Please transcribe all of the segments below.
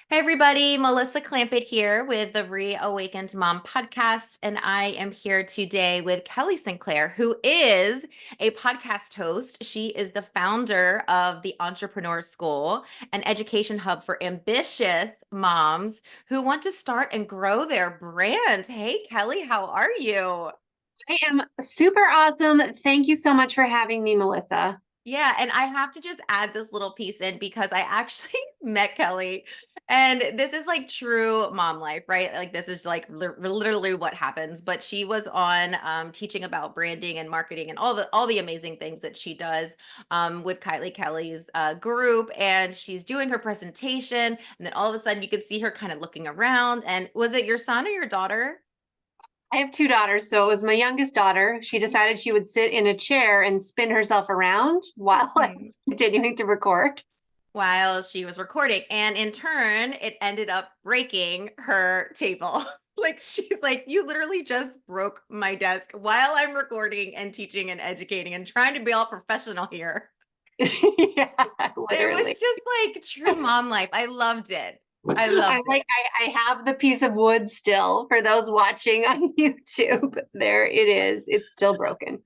Hey everybody, Melissa Clampett here with the Reawakened Mom podcast, and I am here today with Kelly Sinclair, who is a podcast host. She is the founder of the Entrepreneur School, an education hub for ambitious moms who want to start and grow their brand. Hey Kelly, how are you? I am super awesome. Thank you so much for having me, Melissa. Yeah, and I have to just add this little piece in because I actually met Kelly, and this is like true mom life, right? Like this is like literally what happens. But she was on teaching about branding and marketing and all the amazing things that she does with Kylie Kelly's group, and she's doing her presentation, and then all of a sudden you could see her kind of looking around. And was it your son or your daughter? I have two daughters, so it was my youngest daughter. She decided she would sit in a chair and spin herself around while I Mhm. was continuing to record. While she was recording. And in turn, it ended up breaking her table. Like she's like, you literally just broke my desk while I'm recording and teaching and educating and trying to be all professional here. Yeah, It was literally. just like true mom life. I loved it. I loved it. I have the piece of wood still for those watching on YouTube. There it is. It's still broken.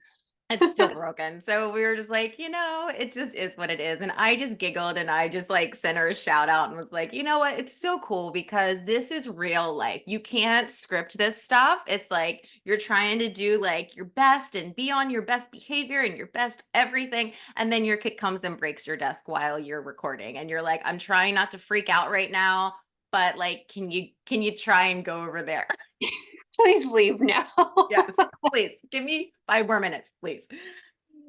It's still broken. So we were just like, it just is what it is. And I just giggled and I just like sent her a shout out and was like, you know what? It's so cool because this is real life. You can't script this stuff. It's like you're trying to do like your best and be on your best behavior and your best everything. And then your kid comes and breaks your desk while you're recording. And you're like, I'm trying not to freak out right now, but like, can you try and go over there? Please leave now. Yes, please give me 5 more minutes, please.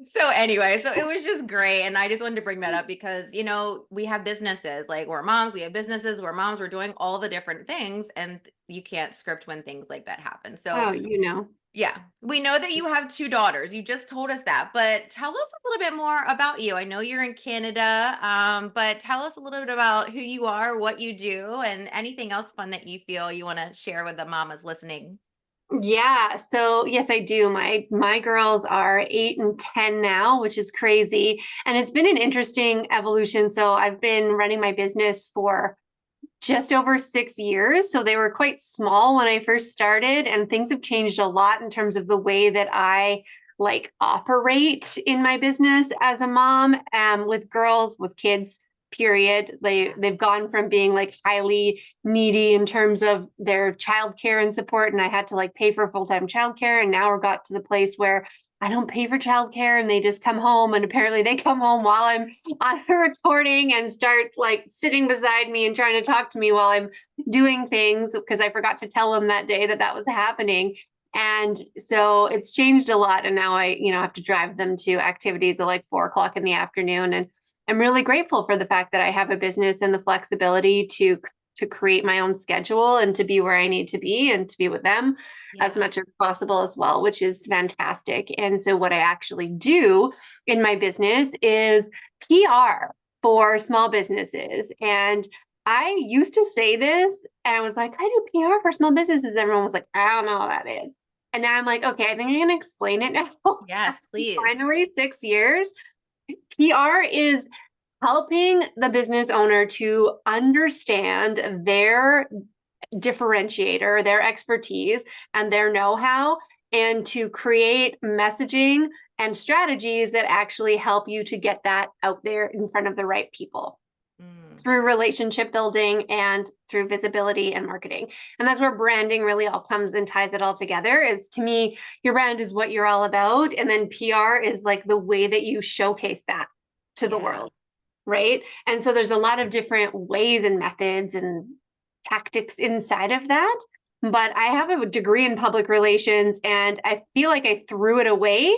So anyway, so it was just great. And I just wanted to bring that up because, we have businesses, like we're moms, we have businesses, we're moms, we're doing all the different things, and you can't script when things like that happen. So Oh, you know. yeah, we know that you have two daughters. You just told us that, but tell us a little bit more about you. I know you're in Canada, but tell us a little bit about who you are, what you do, and anything else fun that you feel you want to share with the mamas listening. Yeah, so yes, I do. My girls are 8 and 10 now, which is crazy. And it's been an interesting evolution. So I've been running my business for just over 6 years. So they were quite small when I first started, and things have changed a lot in terms of the way that I like operate in my business as a mom, with girls, with kids, period. They've gone from being like highly needy in terms of their childcare and support, and I had to like pay for full-time childcare. And now we're got to the place where I don't pay for childcare and they just come home, and apparently they come home while I'm on a recording and start like sitting beside me and trying to talk to me while I'm doing things because I forgot to tell them that day that that was happening. And so it's changed a lot. And now I have to drive them to activities at like 4 o'clock in the afternoon. And I'm really grateful for the fact that I have a business and the flexibility to create my own schedule and to be where I need to be and to be with them as Yeah. much as possible as well, which is fantastic. And so what I actually do in my business is PR for small businesses. And I used to say this and I was like, I do PR for small businesses. Everyone was like, I don't know what that is. And now I'm like, okay, I think I'm going to explain it now. Yes, please. Finally, 6 years. PR is helping the business owner to understand their differentiator, their expertise, and their know how, and to create messaging and strategies that actually help you to get that out there in front of the right people Mm, through relationship building and through visibility and marketing. And that's where branding really all comes and ties it all together. Is, to me, your brand is what you're all about, and then PR is like the way that you showcase that to the yeah. world, right? And so there's a lot of different ways and methods and tactics inside of that. But I have a degree in public relations, and I feel like I threw it away.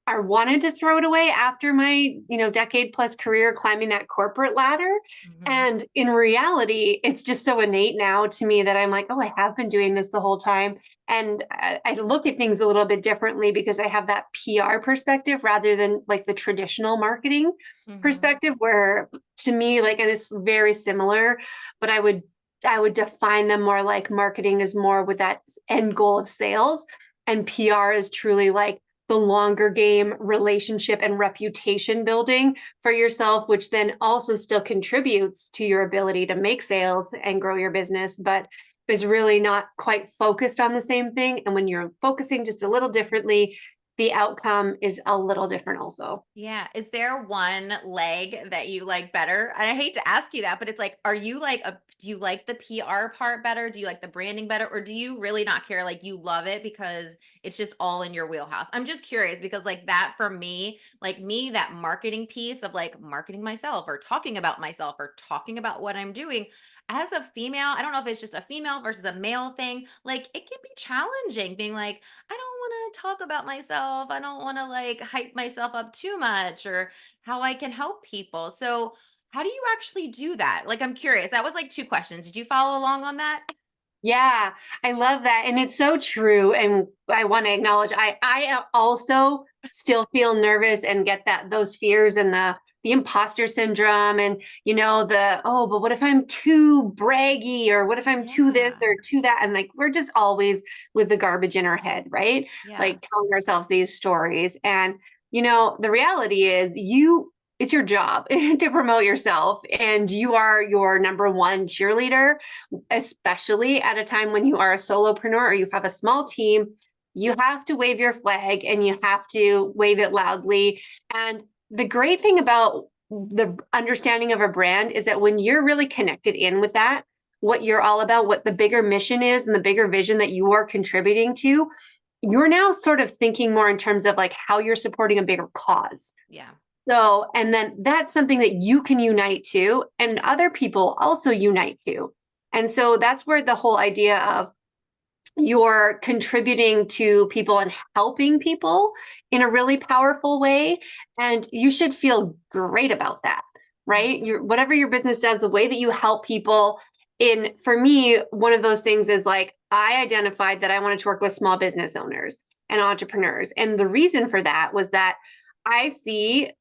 I wanted to throw it away after my, decade plus career climbing that corporate ladder. Mhm. And in reality, it's just so innate now to me that I'm like, oh, I have been doing this the whole time. And I look at things a little bit differently because I have that PR perspective rather than like the traditional marketing Mhm. perspective, where to me, like, and it's very similar, but I would define them more like marketing is more with that end goal of sales, and PR is truly like the longer game relationship and reputation building for yourself, which then also still contributes to your ability to make sales and grow your business, but is really not quite focused on the same thing. And when you're focusing just a little differently, the outcome is a little different also. Yeah. Is there one leg that you like better? And I hate to ask you that, but it's like, are you like do you like the PR part better? Do you like the branding better? Or do you really not care? Like you love it because it's just all in your wheelhouse. I'm just curious because like that for me, like me, that marketing piece of like marketing myself or talking about myself or talking about what I'm doing. As a female, I don't know if it's just a female versus a male thing. Like it can be challenging being like, I don't want to talk about myself. I don't want to like hype myself up too much or how I can help people. So, how do you actually do that? Like, I'm curious. That was like two questions. Did you follow along on that? Yeah, I love that. And it's so true. And I want to acknowledge I also still feel nervous and get that those fears and the imposter syndrome and the oh, but what if I'm too braggy or what if I'm too this Yeah. or too that? And like we're just always with the garbage in our head, right? Yeah. Like telling ourselves these stories. And the reality is it's your job to promote yourself and you are your number one cheerleader, especially at a time when you are a solopreneur or you have a small team. You have to wave your flag and you have to wave it loudly. And the great thing about the understanding of a brand is that when you're really connected in with that, what you're all about, what the bigger mission is and the bigger vision that you are contributing to, you're now sort of thinking more in terms of like how you're supporting a bigger cause. Yeah. So, and then that's something that you can unite to, and other people also unite to. And so that's where the whole idea of you're contributing to people and helping people in a really powerful way. And you should feel great about that, right? Whatever your business does, the way that you help people. For me, one of those things is like I identified that I wanted to work with small business owners and entrepreneurs. And the reason for that was that I see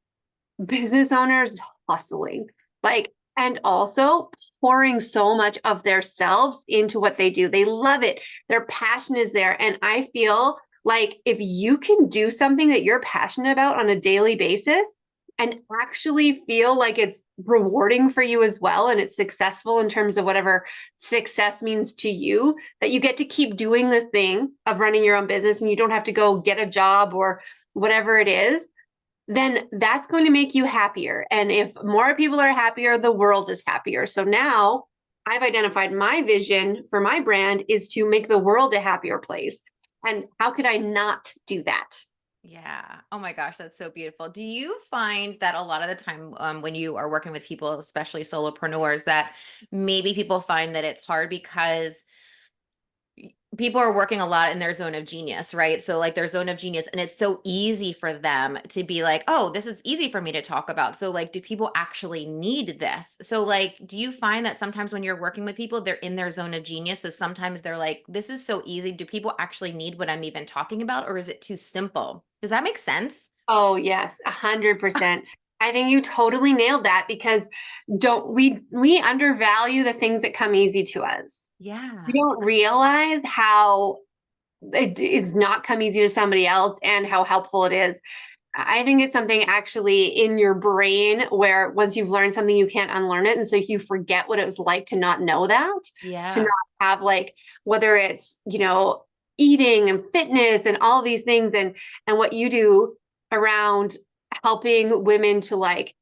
business owners hustling, like, and also pouring so much of their selves into what they do. They love it. Their passion is there. And I feel like if you can do something that you're passionate about on a daily basis and actually feel like it's rewarding for you as well, and it's successful in terms of whatever success means to you, that you get to keep doing this thing of running your own business and you don't have to go get a job or whatever it is, then that's going to make you happier. And if more people are happier, the world is happier. So now I've identified my vision for my brand is to make the world a happier place. And how could I not do that? Yeah. Oh my gosh, that's so beautiful. Do you find that a lot of the time when you are working with people, especially solopreneurs, that maybe people find that it's hard because people are working a lot in their zone of genius, right? So like their zone of genius, and it's so easy for them to be like, oh, this is easy for me to talk about. So like, do people actually need this? So like, do you find that sometimes when you're working with people, they're in their zone of genius? So sometimes they're like, this is so easy. Do people actually need what I'm even talking about? Or is it too simple? Does that make sense? Oh, yes, 100%. I think you totally nailed that because don't we undervalue the things that come easy to us. We Yeah. don't realize how it is not come easy to somebody else and how helpful it is. I think it's something actually in your brain where once you've learned something, you can't unlearn it. And so you forget what it was like to not know that, to not Yeah. have like, whether it's, eating and fitness and all these things and what you do around helping women to like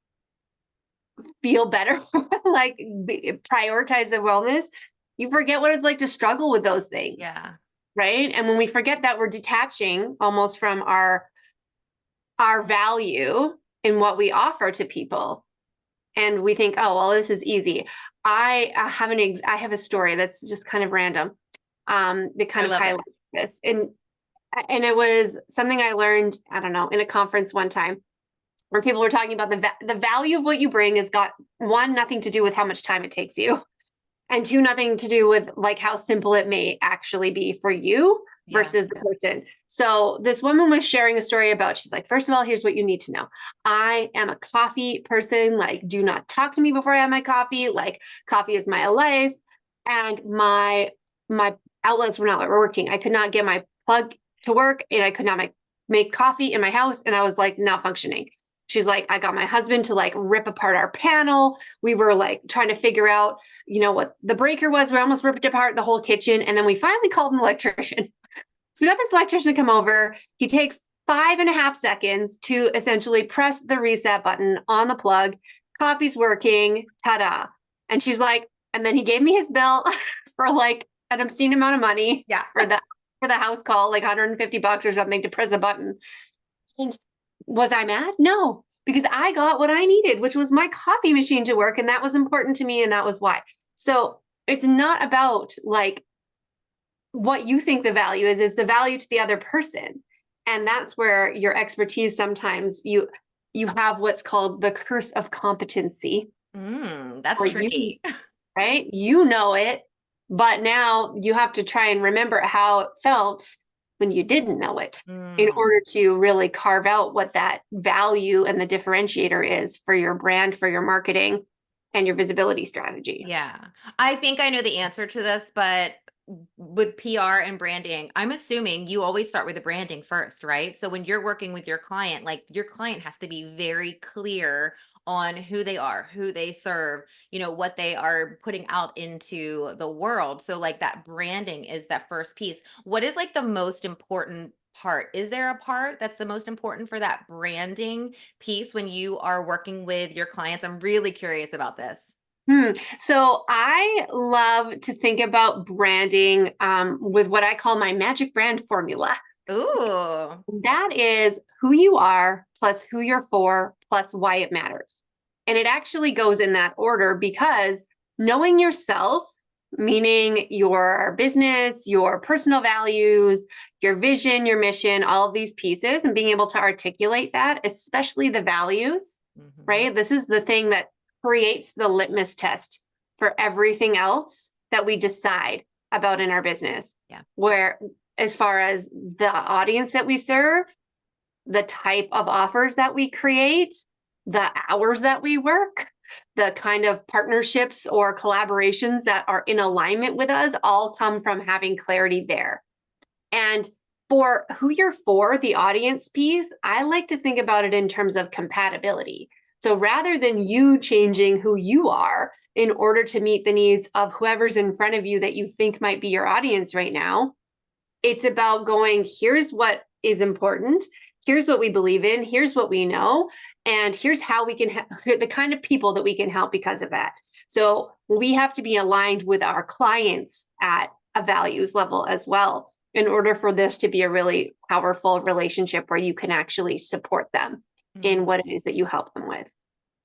feel better, like prioritize their wellness, you forget what it's like to struggle with those things. Yeah. Right. And when we forget that, we're detaching almost from our value in what we offer to people, and we think, oh well, this is easy. I have a story that's just kind of random, that I kind of love it. highlights this, and it was something I learned, I don't know, in a conference one time where people were talking about the value of what you bring has got one, nothing to do with how much time it takes you, and two, nothing to do with like how simple it may actually be for you Yeah. versus the person. So this woman was sharing a story about, she's like, first of all, here's what you need to know. I am a coffee person. Like, do not talk to me before I have my coffee. Like, coffee is my life. And my outlets were not working. I could not get my plug to work and I could not make coffee in my house and I was like not functioning. She's like, I got my husband to like rip apart our panel. We were like trying to figure out, what the breaker was. We almost ripped apart the whole kitchen. And then we finally called an electrician. So we got this electrician to come over. He takes 5.5 seconds to essentially press the reset button on the plug. Coffee's working. Ta-da. And she's like, and then he gave me his bill for like an obscene amount of money Yeah. for the house call, like $150 or something to press a button. And was I mad? No, because I got what I needed, which was my coffee machine to work. And that was important to me. And that was why. So it's not about like what you think the value is, it's the value to the other person. And that's where your expertise, sometimes you have what's called the curse of competency. That's Or you, tricky. right? You know it, but now you have to try and remember how it felt when you didn't know it in Mm. order to really carve out what that value and the differentiator is for your brand, for your marketing, and your visibility strategy. Yeah. I think I know the answer to this, but with PR and branding, I'm assuming you always start with the branding first, right? So when you're working with your client, like your client has to be very clear on who they are, who they serve, what they are putting out into the world. So like that branding is that first piece. What is like the most important part? Is there a part that's the most important for that branding piece when you are working with your clients? I'm really curious about this. So I love to think about branding with what I call my magic brand formula. Ooh. That is who you are plus who you're for plus why it matters. And it actually goes in that order because knowing yourself, meaning your business, your personal values, your vision, your mission, all of these pieces, and being able to articulate that, especially the values, Mhm. right? This is the thing that creates the litmus test for everything else that we decide about in our business. Yeah. Where, as far as the audience that we serve, the type of offers that we create, the hours that we work, the kind of partnerships or collaborations that are in alignment with us, all come from having clarity there. And for who you're for, the audience piece, I like to think about it in terms of compatibility. So rather than you changing who you are in order to meet the needs of whoever's in front of you that you think might be your audience right now, it's about going, here's what is important. Here's what we believe in. Here's what we know. And here's how we can, the kind of people that we can help because of that. So we have to be aligned with our clients at a values level as well, in order for this to be a really powerful relationship where you can actually support them in Mhm. what it is that you help them with.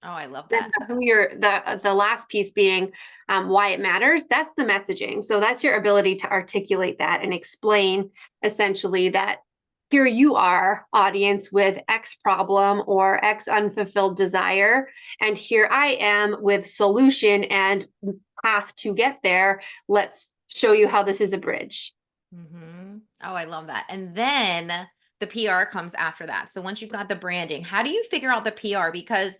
Oh, I love Then that. who you're the last piece being why it matters. That's the messaging. So that's your ability to articulate that and explain essentially that here you are, audience, with X problem or X unfulfilled desire, and here I am with solution and path to get there. Let's show you how this is a bridge. Oh, I love that. And then the PR comes after that. So once you've got the branding, how do you figure out the PR? Because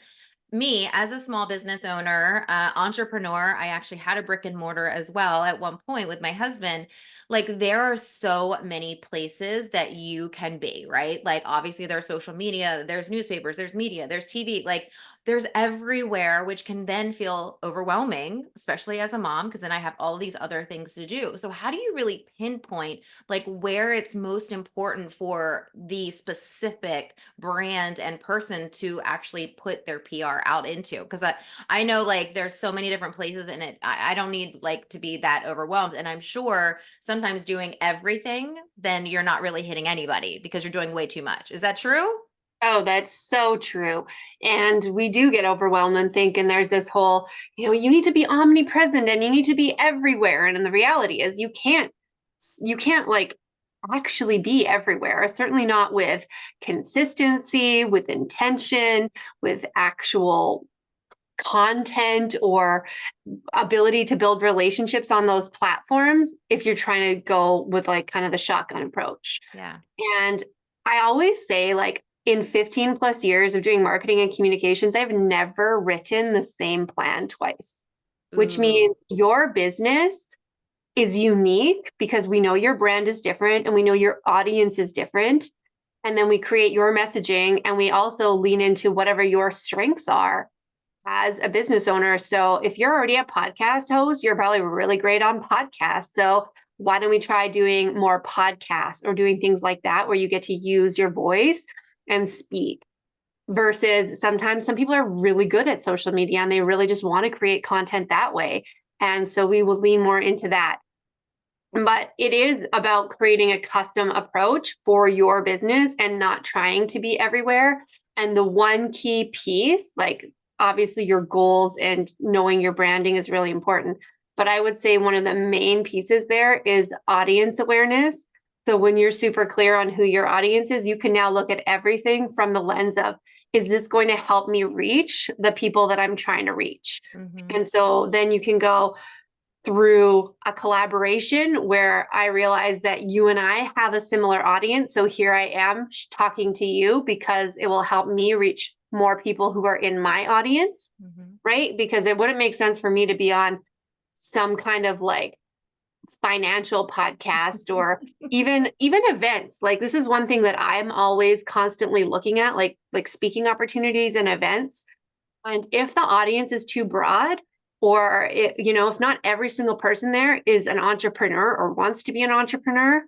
me, as a small business owner, entrepreneur, I actually had a brick and mortar as well at one point with my husband. Like, there are so many places that you can be, right? Like, obviously, there's social media, there's newspapers, there's media, there's TV, like, there's everywhere, which can then feel overwhelming, especially as a mom, because then I have all these other things to do. So, how do you really pinpoint like where it's most important for the specific brand and person to actually put their PR out into? Because I know like there's so many different places in it. I don't need like to be that overwhelmed. And I'm sure sometimes doing everything, then you're not really hitting anybody because you're doing way too much. Is that true? Oh, that's so true. And we do get overwhelmed and think, and there's this whole, you need to be omnipresent and you need to be everywhere. And then the reality is you can't like actually be everywhere, certainly not with consistency, with intention, with actual content or ability to build relationships on those platforms if you're trying to go with like kind of the shotgun approach. Yeah. And I always say, like, in 15 plus years of doing marketing and communications, I've never written the same plan twice, which Ooh. means your business is unique because we know your brand is different and we know your audience is different. And then we create your messaging and we also lean into whatever your strengths are as a business owner. So if you're already a podcast host, you're probably really great on podcasts. So why don't we try doing more podcasts or doing things like that where you get to use your voice and speak? Versus sometimes some people are really good at social media and they really just want to create content that way. And so we will lean more into that. But it is about creating a custom approach for your business and not trying to be everywhere. And the one key piece, like obviously your goals and knowing your branding is really important. But I would say one of the main pieces there is audience awareness. So when you're super clear on who your audience is, you can now look at everything from the lens of, is this going to help me reach the people that I'm trying to reach? Mm-hmm. And so then you can go, through a collaboration where I realized that you and I have a similar audience. So here I am talking to you because it will help me reach more people who are in my audience, Mm-hmm. right? Because it wouldn't make sense for me to be on some kind of like financial podcast or even events. Like this is one thing that I'm always constantly looking at, like speaking opportunities and events. And if the audience is too broad, or if not every single person there is an entrepreneur or wants to be an entrepreneur,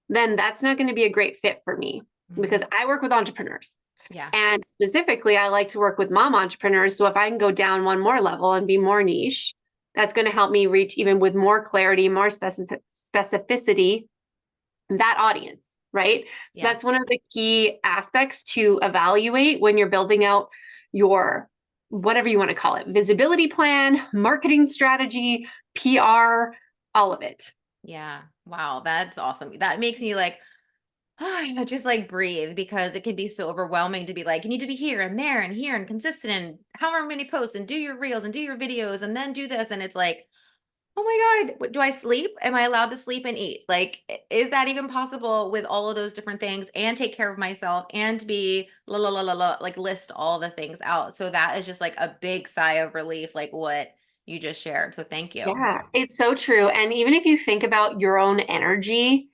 then that's not going to be a great fit for me Mm-hmm. because I work with entrepreneurs. Yeah. And specifically, I like to work with mom entrepreneurs. So if I can go down one more level and be more niche, that's going to help me reach even with more clarity, more specificity, that audience, right? So Yeah. that's one of the key aspects to evaluate when you're building out your whatever you want to call it, visibility plan, marketing strategy, PR, all of it. Yeah. Wow. That's awesome. That makes me like, just like breathe because it can be so overwhelming to be like, you need to be here and there and here and consistent and however many posts and do your reels and do your videos and then do this. And it's like, oh my God, do I sleep? Am I allowed to sleep and eat? Like, is that even possible with all of those different things and take care of myself and be la la la la la, like list all the things out? So that is just like a big sigh of relief, like what you just shared. So thank you. Yeah, it's so true. And even if you think about your own energy,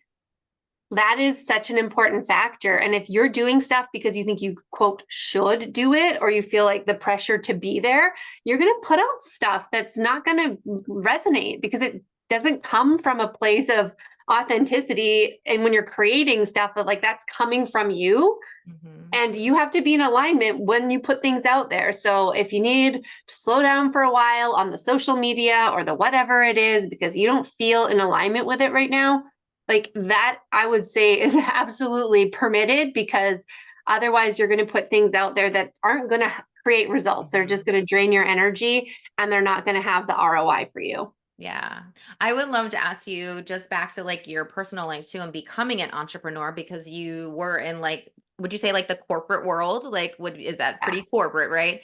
that is such an important factor. And if you're doing stuff because you think you, quote, should do it, or you feel like the pressure to be there, you're going to put out stuff that's not going to resonate because it doesn't come from a place of authenticity. And when you're creating stuff that like that's coming from you, Mhm. and you have to be in alignment when you put things out there. So if you need to slow down for a while on the social media or the whatever it is, because you don't feel in alignment with it right now, like that, I would say is absolutely permitted because otherwise you're going to put things out there that aren't going to create results. They're just Mhm. going to drain your energy and they're not going to have the ROI for you. Yeah. I would love to ask you just back to like your personal life too and becoming an entrepreneur because you were in like would you say like the corporate world? Like would is that Yeah. pretty corporate, right?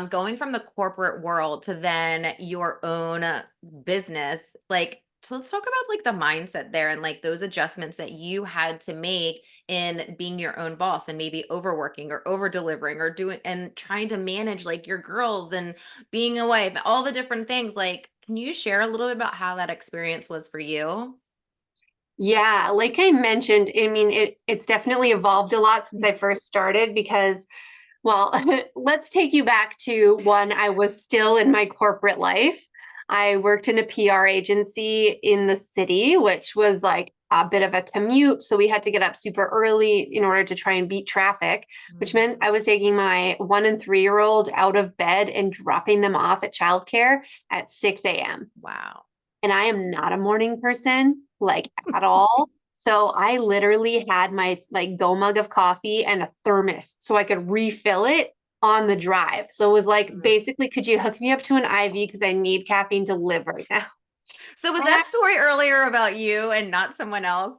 Going from the corporate world to then your own business, like so let's talk about like the mindset there and like those adjustments that you had to make in being your own boss and maybe overworking or over delivering or doing and trying to manage like your girls and being a wife, all the different things. Like, can you share a little bit about how that experience was for you? Yeah, like I mentioned, I mean, it's definitely evolved a lot since I first started because, well, let's take you back to when I was still in my corporate life. I worked in a PR agency in the city, which was like a bit of a commute. So we had to get up super early in order to try and beat traffic, which meant Mhm. I was taking my 1 and 3-year-old out of bed and dropping them off at childcare at 6 a.m. Wow. And I am not a morning person, like at all. So I literally had my like go mug of coffee and a thermos so I could refill it on the drive. So it was like Mhm. basically, could you hook me up to an IV because I need caffeine to live right now? So was that story earlier about you and not someone else?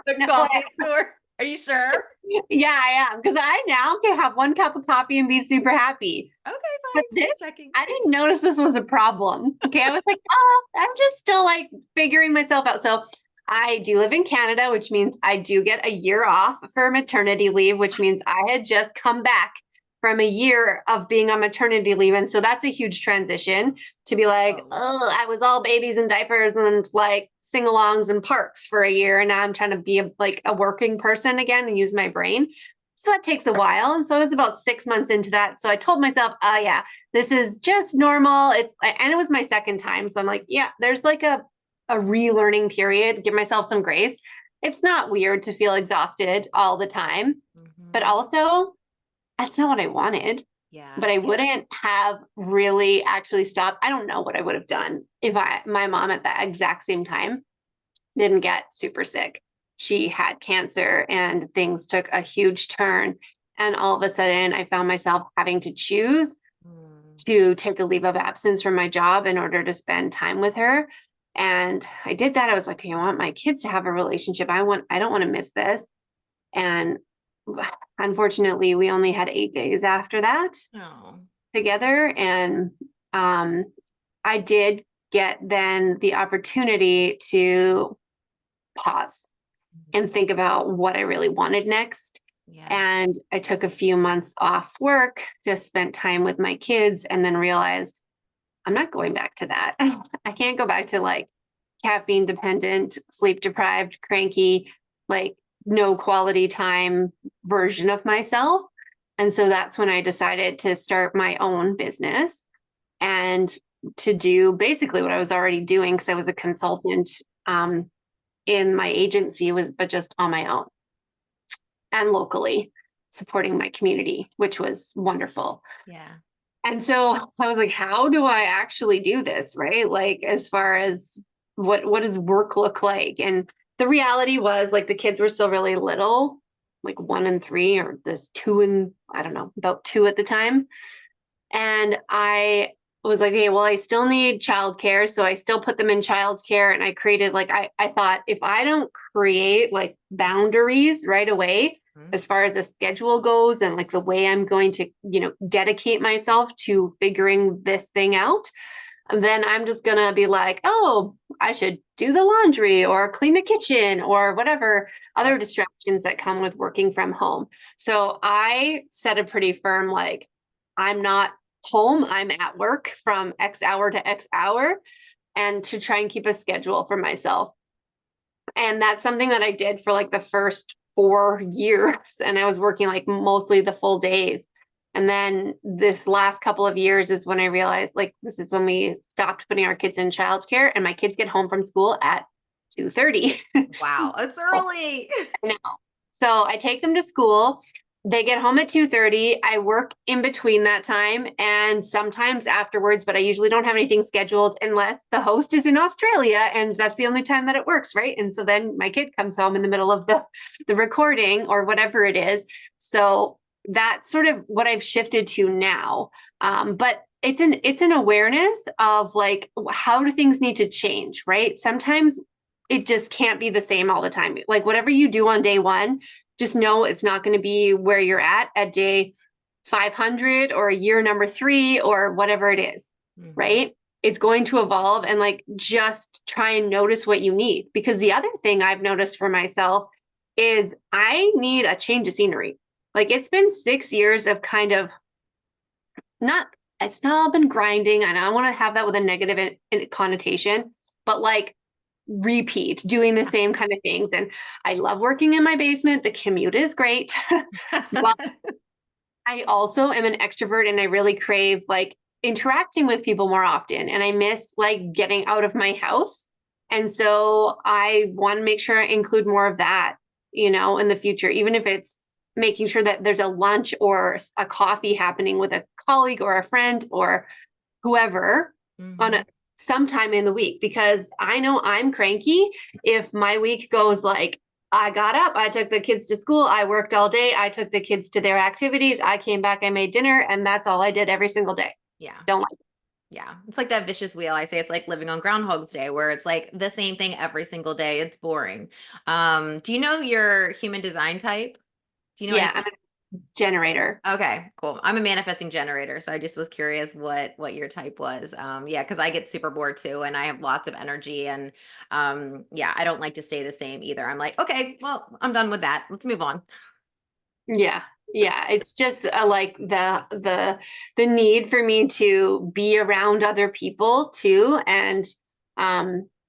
The No, coffee store? Are you sure? yeah, I am because I now can have one cup of coffee and be super happy. Okay, But fine. this, Just checking. I didn't notice this was a problem. Okay. I was like, oh, I'm just still like figuring myself out. So I do live in Canada, which means I do get a year off for maternity leave, which means I had just come back from a year of being on maternity leave. And so that's a huge transition to be like, Oh, oh, I was all babies and diapers and like sing-alongs and parks for a year. And now I'm trying to be like a working person again and use my brain. So that takes a while. And so I was about 6 months into that. So I told myself, oh yeah, this is just normal. And it was my second time. So I'm like, yeah, there's like a relearning period, give myself some grace. It's not weird to feel exhausted all the time, but mhm. also that's not what I wanted. Yeah. But I wouldn't have really actually stopped. I don't know what I would have done if my mom at that exact same time didn't get super sick. She had cancer and things took a huge turn. And all of a sudden, I found myself having to choose Mm, to take a leave of absence from my job in order to spend time with her. And I did that. I was like, I want my kids to have a relationship. I don't want to miss this. And unfortunately, we only had 8 days after that oh, together. And um, I did get then the opportunity to pause mhm. and think about what I really wanted next. Yeah. And I took a few months off work, just spent time with my kids, and then realized I'm not going back to that. I can't go back to like caffeine dependent, sleep deprived, cranky, like no quality time version of myself. And so that's when I decided to start my own business and to do basically what I was already doing because I was a consultant in my agency was but just on my own and locally supporting my community, which was wonderful. Yeah. And so I was like, how do I actually do this? Right. Like, as far as what does work look like? And the reality was like the kids were still really little, like 1 and 3, or this 2 and I don't know, about 2 at the time. And I was like, okay, well, I still need childcare. So I still put them in childcare. And I created like I thought if I don't create like boundaries right away, Mhm. as far as the schedule goes and like the way I'm going to, dedicate myself to figuring this thing out, then I'm just gonna be like, oh, I should do the laundry or clean the kitchen or whatever Yep. other distractions that come with working from home. So I set a pretty firm like, I'm not home, I'm at work from X hour to X hour, and to try and keep a schedule for myself. And that's something that I did for like the first 4 years. And I was working like mostly the full days. And then this last couple of years is when I realized like this is when we stopped putting our kids in childcare and my kids get home from school at 2:30. Wow. It's early. I know. So I take them to school. They get home at 2:30. I work in between that time and sometimes afterwards, but I usually don't have anything scheduled unless the host is in Australia and that's the only time that it works, right? And so then my kid comes home in the middle of the recording or whatever it is. So that's sort of what I've shifted to now. But it's an awareness of like how do things need to change, right? Sometimes it just can't be the same all the time. Like whatever you do on day one, just know it's not going to be where you're at day 500 or year number 3 or whatever it is, Mhm. right? It's going to evolve and like just try and notice what you need. Because the other thing I've noticed for myself is I need a change of scenery. Like it's been 6 years of kind of not, it's not all been grinding. And I don't want to have that with a negative connotation, but like repeat doing the same kind of things. And I love working in my basement. The commute is great. But I also am an extrovert and I really crave like interacting with people more often. And I miss like getting out of my house. And so I want to make sure I include more of that, in the future, even if it's making sure that there's a lunch or a coffee happening with a colleague or a friend or whoever on Mhm. a sometime in the week, because I know I'm cranky if my week goes like I got up, I took the kids to school, I worked all day, I took the kids to their activities, I came back, I made dinner, and that's all I did every single day. Yeah. Don't like Yeah. It's like that vicious wheel. I say it's like living on Groundhog's Day, where it's like the same thing every single day. It's boring. Do you know your human design type? Do you know Yeah, I'm anything? a generator. Okay, cool. I'm a manifesting generator, so I just was curious what your type was. Yeah, because I get super bored too, and I have lots of energy, and yeah, I don't like to stay the same either. I'm like, okay, well, I'm done with that. Let's move on. Yeah. Yeah, it's just like the need for me to be around other people too, and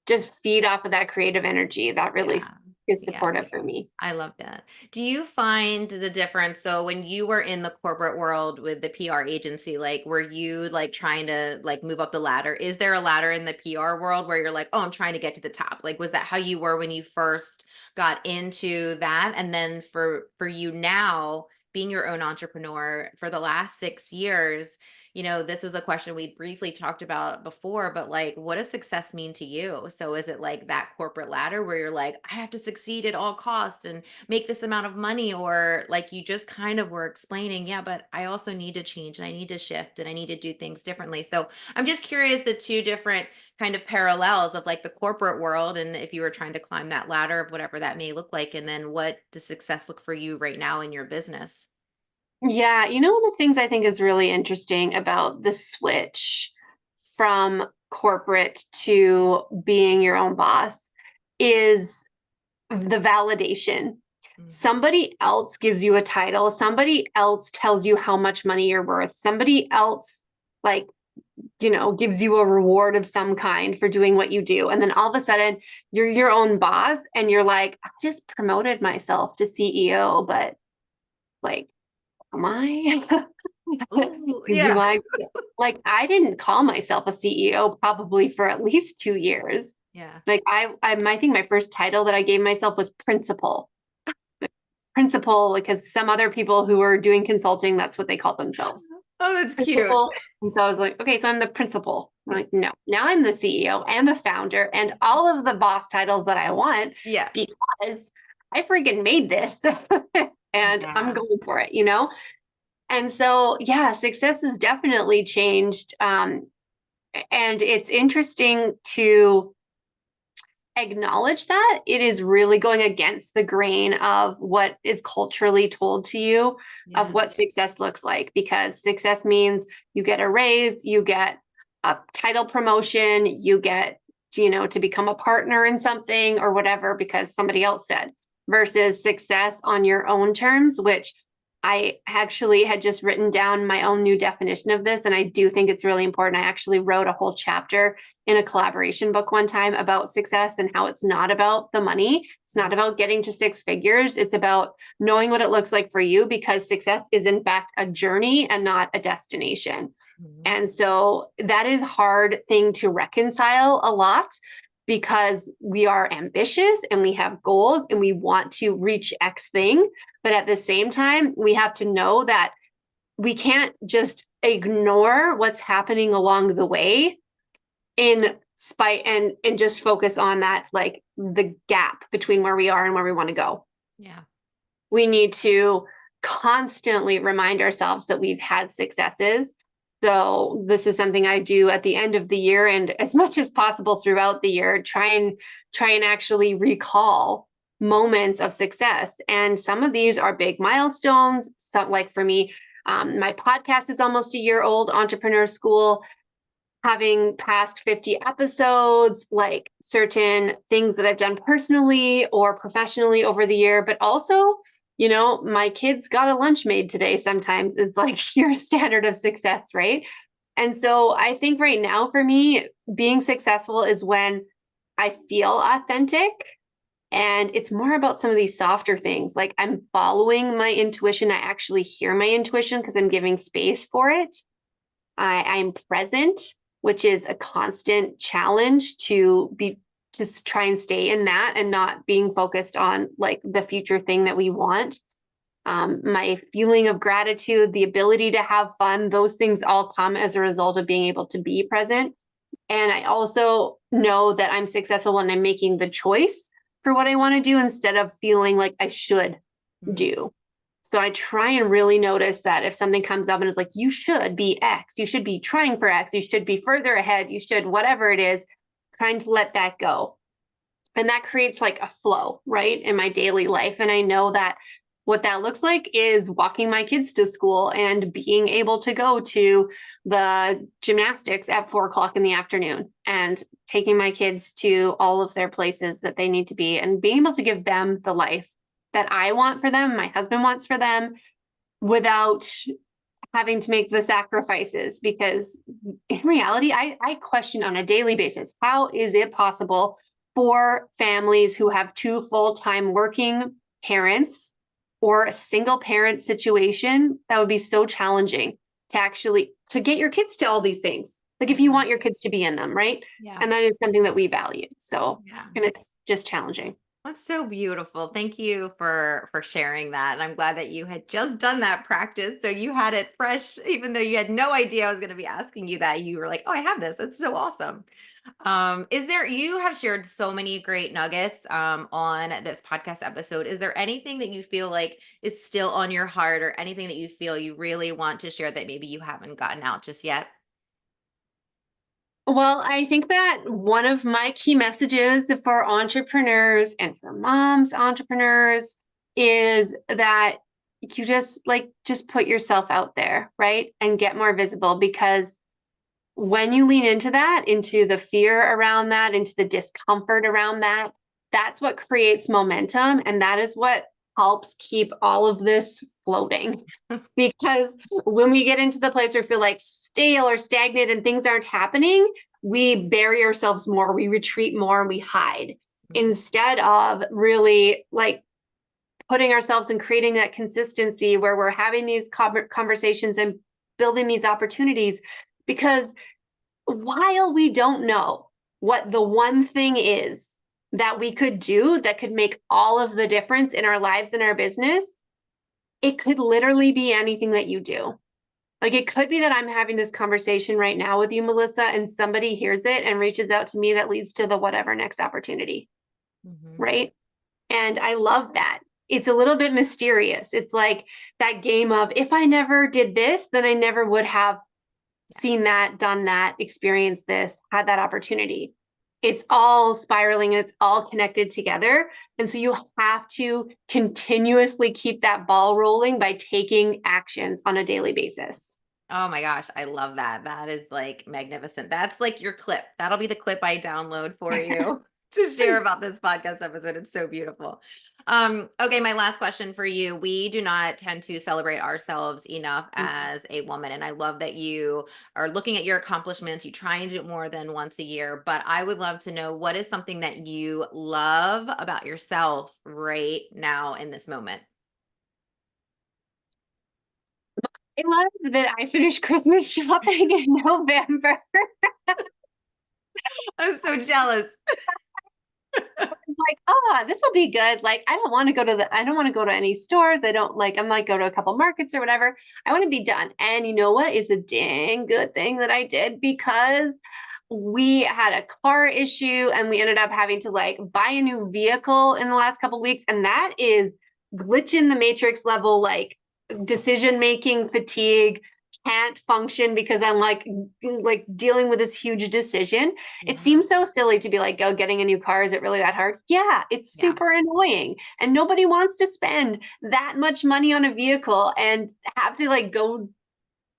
just feed off of that creative energy. That really Yeah. is Yeah. supportive for me. I love that. Do you find the difference? So when you were in the corporate world with the PR agency, like were you like trying to like move up the ladder? Is there a ladder in the PR world where you're like, oh, I'm trying to get to the top? Like was that how you were when you first got into that? And then for you now, being your own entrepreneur for the last 6 years, this was a question we briefly talked about before, but like, what does success mean to you? So is it like that corporate ladder where you're like, I have to succeed at all costs and make this amount of money? Or like you just kind of were explaining, yeah, but I also need to change and I need to shift and I need to do things differently. So I'm just curious the two different kind of parallels of like the corporate world and if you were trying to climb that ladder of whatever that may look like. And then what does success look for you right now in your business? Yeah, you know, one of the things I think is really interesting about the switch from corporate to being your own boss is the validation. Mhm. Somebody else gives you a title, somebody else tells you how much money you're worth, somebody else, like, gives you a reward of some kind for doing what you do. And then all of a sudden, you're your own boss and you're like, I just promoted myself to CEO, but like, am I? Ooh, Do yeah. I like I didn't call myself a CEO probably for at least 2 years. Yeah. Like I think my first title that I gave myself was principal. Principal, because some other people who are doing consulting, that's what they call themselves. Oh, that's cute. Principal. And so I was like, okay, so I'm the principal. I'm like, no, now I'm the CEO and the founder and all of the boss titles that I want Yeah. because I freaking made this and I'm Yeah. going for it. And so, yeah, success has definitely changed. And it's interesting to acknowledge that it is really going against the grain of what is culturally told to you of Yeah. what success looks like, because success means you get a raise, you get a title promotion, you get, to become a partner in something or whatever because somebody else said, versus success on your own terms, which I actually had just written down my own new definition of this. And I do think it's really important. I actually wrote a whole chapter in a collaboration book one time about success and how it's not about the money. It's not about getting to six figures. It's about knowing what it looks like for you, because success is, in fact, a journey and not a destination. Mhm. And so that is a hard thing to reconcile a lot, because we are ambitious and we have goals and we want to reach X thing. But at the same time, we have to know that we can't just ignore what's happening along the way in spite and just focus on that, like the gap between where we are and where we want to go. Yeah. We need to constantly remind ourselves that we've had successes. So this is something I do at the end of the year and as much as possible throughout the year, try and actually recall moments of success. And some of these are big milestones. Some, like for me, my podcast is almost a year old, Entrepreneur School, having passed 50 episodes, like certain things that I've done personally or professionally over the year, but also, my kids got a lunch made today sometimes is like your standard of success, right? And so I think right now for me, being successful is when I feel authentic. And it's more about some of these softer things. Like I'm following my intuition. I actually hear my intuition because I'm giving space for it. I'm present, which is a constant challenge to be just try and stay in that and not being focused on like the future thing that we want. My feeling of gratitude, the ability to have fun, those things all come as a result of being able to be present. And I also know that I'm successful when I'm making the choice for what I want to do instead of feeling like I should Mm. do. So I try and really notice that if something comes up and it's like, you should be X, you should be trying for X, you should be further ahead, you should, whatever it is, trying to let that go. And that creates like a flow, right, in my daily life. And I know that what that looks like is walking my kids to school and being able to go to the gymnastics at 4 o'clock in the afternoon and taking my kids to all of their places that they need to be and being able to give them the life that I want for them, my husband wants for them, without having to make the sacrifices, because in reality, I question on a daily basis, how is it possible for families who have two full-time working parents or a single parent situation that would be so challenging to actually to get your kids to all these things, like if you Mhm. want your kids to be in them, right? Yeah. And that is something that we value, so Yeah. and it's just challenging. That's so beautiful. Thank you for sharing that. And I'm glad that you had just done that practice. So you had it fresh, even though you had no idea I was going to be asking you that. You were like, oh, I have this. It's so awesome. Is there, you have shared so many great nuggets on this podcast episode. Is there anything that you feel like is still on your heart, or anything that you feel you really want to share that maybe you haven't gotten out just yet? Well, I think that one of my key messages for entrepreneurs and for moms entrepreneurs is that you just put yourself out there, right? And get more visible, because when you lean into that, into the fear around that, into the discomfort around that, that's what creates momentum. And that is what helps keep all of this floating. Because when we get into the place where we feel like stale or stagnant and things aren't happening, we bury ourselves more, we retreat more, we hide instead of really like putting ourselves and creating that consistency where we're having these conversations and building these opportunities. Because while we don't know what the one thing is that we could do that could make all of the difference in our lives and our business, it could literally be anything that you do. Like it could be that I'm having this conversation right now with you, Melissa, and somebody hears it and reaches out to me that leads to the whatever next opportunity, Mhm. right? And I love that. It's a little bit mysterious. It's like that game of if I never did this, then I never would have Yeah. seen that, done that, experienced this, had that opportunity. It's all spiraling and it's all connected together. And so you have to continuously keep that ball rolling by taking actions on a daily basis. Oh my gosh, I love that. That is like magnificent. That's like your clip. That'll be the clip I download for you to share about this podcast episode. It's so beautiful. Okay, my last question for you. We do not tend to celebrate ourselves enough as a woman. And I love that you are looking at your accomplishments. You try and do it more than once a year. But I would love to know, what is something that you love about yourself right now in this moment? I love that I finished Christmas shopping in November. I'm so jealous. Like, oh, this will be good. Like, I don't want to go to any stores. I might go to a couple markets or whatever. I want to be done. And you know what? It's a dang good thing that I did, because we had a car issue and we ended up having to like buy a new vehicle in the last couple of weeks. And that is glitch in the matrix level, like decision making fatigue, can't function because I'm like dealing with this huge decision. It Yeah. seems so silly to be like, oh, getting a new car, is it really that hard? Yeah, it's Yeah. super annoying. And nobody wants to spend that much money on a vehicle and have to like go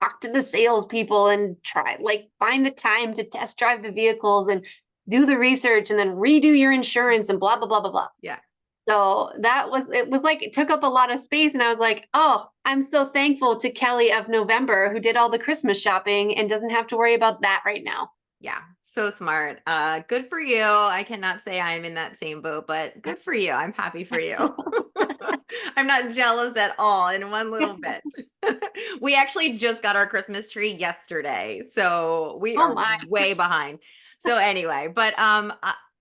talk to the salespeople and try like find the time to test drive the vehicles and do the research and then redo your insurance and blah blah blah blah blah. Yeah. So it was like it took up a lot of space, and I was like, oh, I'm so thankful to Kelly of November who did all the Christmas shopping and doesn't have to worry about that right now. Yeah, so smart. Good for you. I cannot say I'm in that same boat, but good for you. I'm happy for you. I'm not jealous at all in one little bit. We actually just got our Christmas tree yesterday, so we Oh are my. way behind. So anyway, but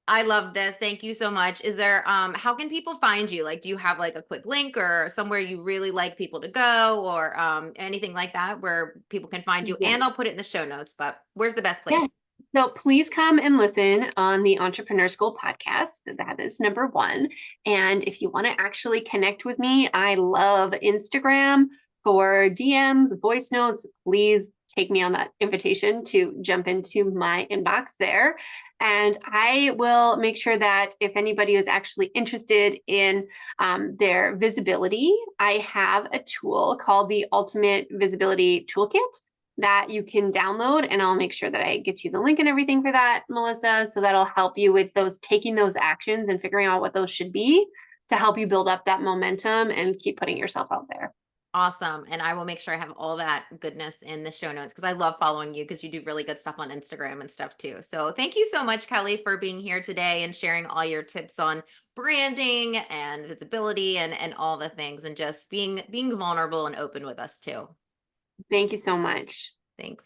I love this. Thank you so much. Is there how can people find you? Like, do you have like a quick link or somewhere you really like people to go, or anything like that where people can find you? Yeah. And I'll put it in the show notes, but where's the best Yeah. place? So please come and listen on the Entrepreneur School podcast. That is number one. And if you want to actually connect with me, I love Instagram for DMs, voice notes. Please take me on that invitation to jump into my inbox there. And I will make sure that if anybody is actually interested in their visibility, I have a tool called the Ultimate Visibility Toolkit that you can download, and I'll make sure that I get you the link and everything for that, Melissa, so that'll help you with those taking those actions and figuring out what those should be to help you build up that momentum and keep putting yourself out there. Awesome. And I will make sure I have all that goodness in the show notes because I love following you because you do really good stuff on Instagram and stuff too. So thank you so much, Kelly, for being here today and sharing all your tips on branding and visibility and all the things and just being vulnerable and open with us too. Thank you so much. Thanks.